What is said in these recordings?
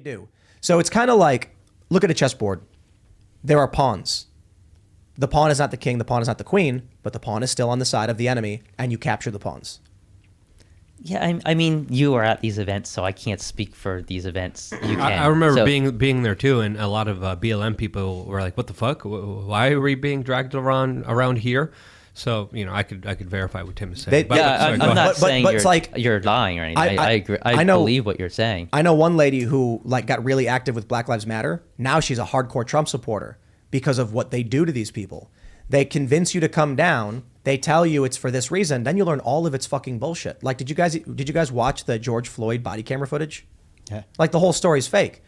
They do. So it's kind of like, look at a chessboard. There are pawns. The pawn is not the king, the pawn is not the queen, but the pawn is still on the side of the enemy, and you capture the pawns. Yeah, I mean, you are at these events, so I can't speak for these events. You can. I remember being there too, and a lot of BLM people were like, "What the fuck? Why are we being dragged around here?" So I could verify what Tim is saying. I'm not saying it's like, you're lying or anything. I agree. I believe what you're saying. I know one lady who got really active with Black Lives Matter. Now she's a hardcore Trump supporter because of what they do to these people. They convince you to come down. They tell you it's for this reason. Then you learn all of its fucking bullshit. Like, did you guys watch the George Floyd body camera footage? Yeah. Like, the whole story's fake.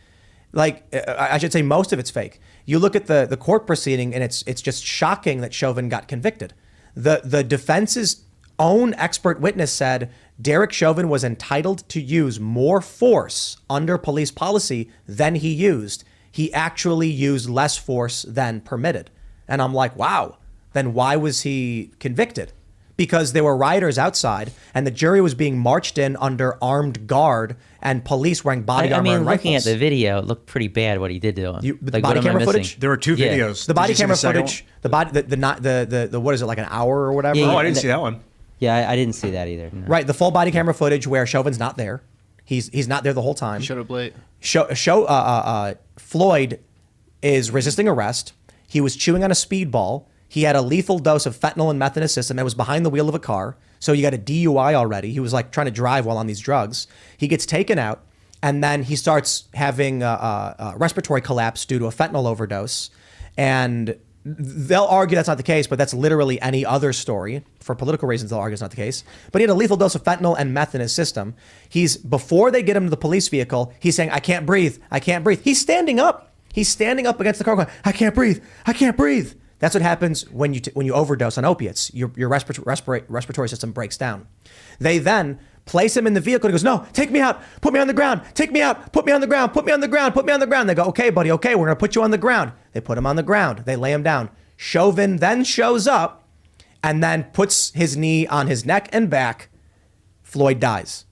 Like, I should say most of it's fake. You look at the court proceeding, and it's just shocking that Chauvin got convicted. The defense's own expert witness said Derek Chauvin was entitled to use more force under police policy than he used. He actually used less force than permitted. And I'm like, wow, then why was he convicted? Because there were rioters outside and the jury was being marched in under armed guard and police wearing body armor and looking rifles. at the video, it looked pretty bad what he did to him. The body camera footage? There were two videos. The body camera footage, the what is it, like an hour or whatever? Oh, I didn't see that one. Yeah, I didn't see that either. No. Right, the full body camera footage where Chauvin's not there. He's not there the whole time. Showed up late. Floyd is resisting arrest. He was chewing on a speedball. He had a lethal dose of fentanyl and meth in his system and was behind the wheel of a car. So you got a DUI already. He was like trying to drive while on these drugs. He gets taken out and then he starts having a respiratory collapse due to a fentanyl overdose. And they'll argue that's not the case, but that's literally any other story. For political reasons, they'll argue it's not the case. But he had a lethal dose of fentanyl and meth in his system. Before they get him to the police vehicle, he's saying, I can't breathe. I can't breathe. He's standing up. He's standing up against the car going, I can't breathe. I can't breathe. That's what happens when you overdose on opiates. Your respiratory system breaks down. They then place him in the vehicle. He goes, no, take me out. Put me on the ground. Take me out. Put me on the ground. Put me on the ground. Put me on the ground. They go, okay, buddy. Okay, we're going to put you on the ground. They put him on the ground. They lay him down. Chauvin then shows up and then puts his knee on his neck and back. Floyd dies.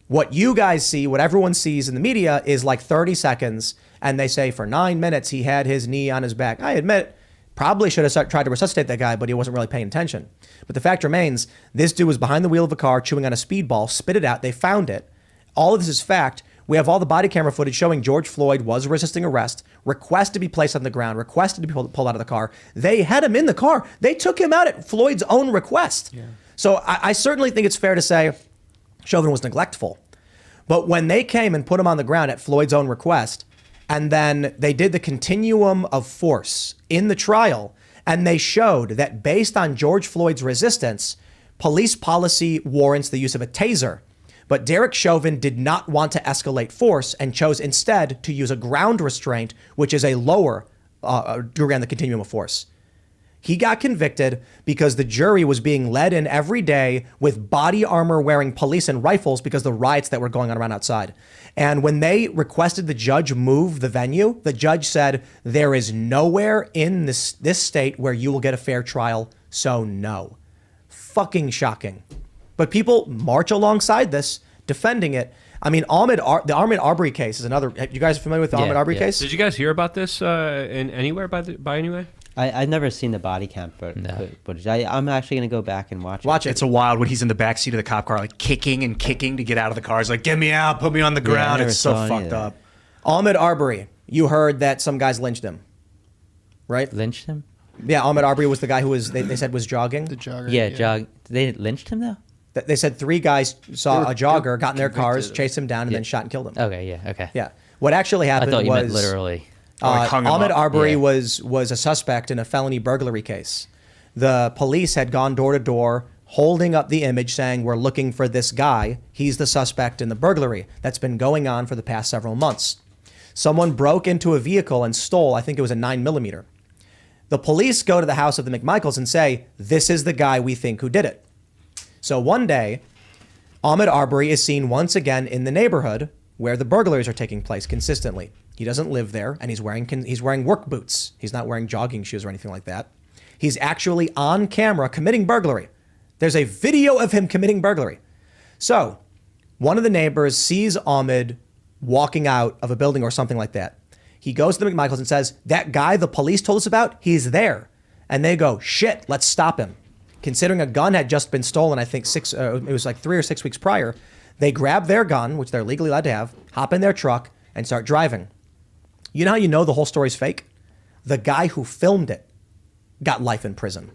What you guys see, what everyone sees in the media is like 30 seconds. And they say for 9 minutes, he had his knee on his back. I admit, probably should have tried to resuscitate that guy, but he wasn't really paying attention. But the fact remains, this dude was behind the wheel of a car, chewing on a speedball, spit it out. They found it. All of this is fact. We have all the body camera footage showing George Floyd was resisting arrest, requested to be placed on the ground, requested to be pulled out of the car. They had him in the car. They took him out at Floyd's own request. Yeah. So I certainly think it's fair to say Chauvin was neglectful. But when they came and put him on the ground at Floyd's own request, and then they did the continuum of force in the trial, and they showed that based on George Floyd's resistance, police policy warrants the use of a taser. But Derek Chauvin did not want to escalate force and chose instead to use a ground restraint, which is a lower degree on the continuum of force. He got convicted because the jury was being led in every day with body armor wearing police and rifles because of the riots that were going on around outside. And when they requested the judge move the venue, the judge said, there is nowhere in this state where you will get a fair trial, so no. Fucking shocking. But people march alongside this, defending it. I mean, the Ahmaud Arbery case is another. You guys familiar with the Ahmaud Arbery case? Did you guys hear about this anywhere by any way? I've never seen the body cam footage. I'm actually going to go back and watch it. It's a wild when he's in the backseat of the cop car, like kicking and kicking to get out of the car. He's like, get me out, put me on the ground. It's so fucked up. Ahmaud Arbery, you heard that some guys lynched him, right? Lynched him? Yeah, Ahmaud Arbery was the guy who they said was jogging. The jogger. Yeah. They lynched him though? They said 3 guys saw a jogger, got in their cars, chased him down, and then shot and killed him. Okay. Yeah. What actually happened I thought you was meant literally. Ahmaud Arbery was a suspect in a felony burglary case. The police had gone door to door, holding up the image saying, we're looking for this guy. He's the suspect in the burglary that's been going on for the past several months. Someone broke into a vehicle and stole, I think it was a 9mm. The police go to the house of the McMichaels and say, this is the guy we think who did it. So one day, Ahmaud Arbery is seen once again in the neighborhood where the burglaries are taking place consistently. He doesn't live there, and he's wearing work boots. He's not wearing jogging shoes or anything like that. He's actually on camera committing burglary. There's a video of him committing burglary. So one of the neighbors sees Ahmaud walking out of a building or something like that. He goes to the McMichaels and says, that guy the police told us about, he's there. And they go, shit, let's stop him. Considering a gun had just been stolen, I think it was like 3 or 6 weeks prior, they grab their gun, which they're legally allowed to have, hop in their truck, and start driving. You know how you know the whole story's fake? The guy who filmed it got life in prison.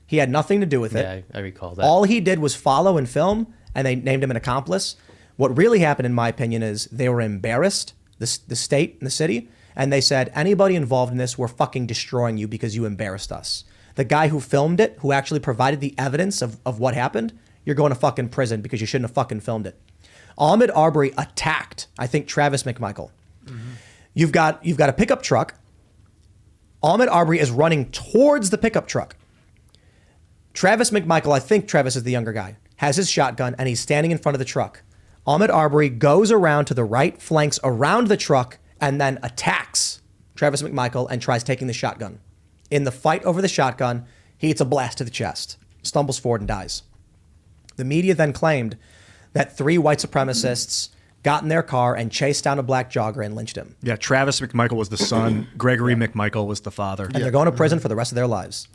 He had nothing to do with it. Yeah, I recall that. All he did was follow and film, and they named him an accomplice. What really happened, in my opinion, is they were embarrassed, the state and the city, and they said, anybody involved in this, we're fucking destroying you because you embarrassed us. The guy who filmed it, who actually provided the evidence of what happened, you're going to fucking prison because you shouldn't have fucking filmed it. Ahmaud Arbery attacked, I think, Travis McMichael. Mm-hmm. You've got a pickup truck. Ahmaud Arbery is running towards the pickup truck. Travis McMichael, I think Travis is the younger guy, has his shotgun and he's standing in front of the truck. Ahmaud Arbery goes around to the right, flanks around the truck, and then attacks Travis McMichael and tries taking the shotgun. In the fight over the shotgun, he gets a blast to the chest, stumbles forward and dies. The media then claimed that 3 white supremacists got in their car and chased down a black jogger and lynched him. Yeah, Travis McMichael was the son. Gregory McMichael was the father. And they're going to prison for the rest of their lives.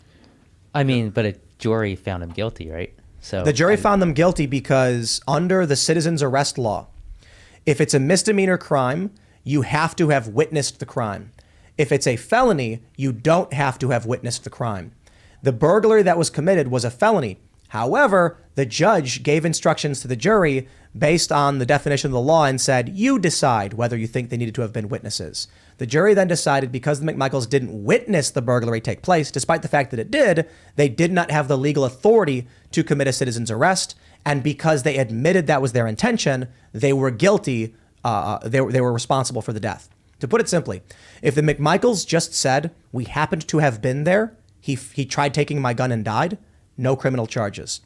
I mean, but a jury found him guilty, right? So the jury found them guilty because under the citizen's arrest law, if it's a misdemeanor crime, you have to have witnessed the crime. If it's a felony, you don't have to have witnessed the crime. The burglary that was committed was a felony. However, the judge gave instructions to the jury based on the definition of the law and said, you decide whether you think they needed to have been witnesses. The jury then decided because the McMichaels didn't witness the burglary take place, despite the fact that it did, they did not have the legal authority to commit a citizen's arrest. And because they admitted that was their intention, they were guilty. They were responsible for the death. To put it simply, if the McMichaels just said, we happened to have been there, he tried taking my gun and died, no criminal charges.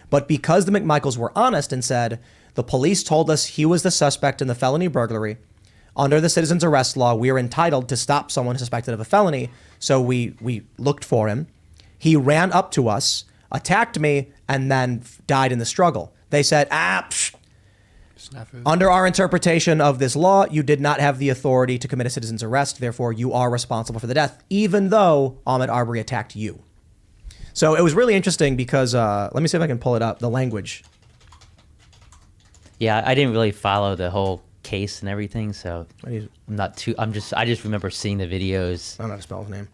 But because the McMichaels were honest and said, the police told us he was the suspect in the felony burglary, under the citizen's arrest law, we are entitled to stop someone suspected of a felony. So we looked for him. He ran up to us, attacked me, and then died in the struggle. They said, under our interpretation of this law, you did not have the authority to commit a citizen's arrest. Therefore, you are responsible for the death, even though Ahmaud Arbery attacked you. So it was really interesting because, let me see if I can pull it up, the language. Yeah, I didn't really follow the whole case and everything, so I just remember seeing the videos. I don't know how to spell his name.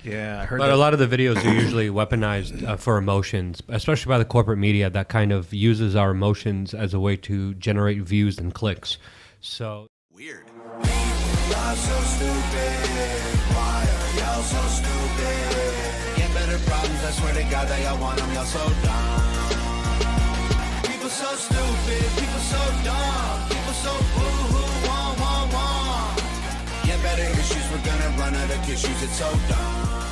Yeah, I heard But a lot of the videos are usually weaponized for emotions, especially by the corporate media that kind of uses our emotions as a way to generate views and clicks. So weird. Y'all so stupid. Why are y'all so stupid? Get better problems, I swear to God that y'all want them, y'all so dumb. People so stupid, people so dumb, people so boo-hoo, wah, wah, wah. Get better issues, we're gonna run out of tissues, it's so dumb.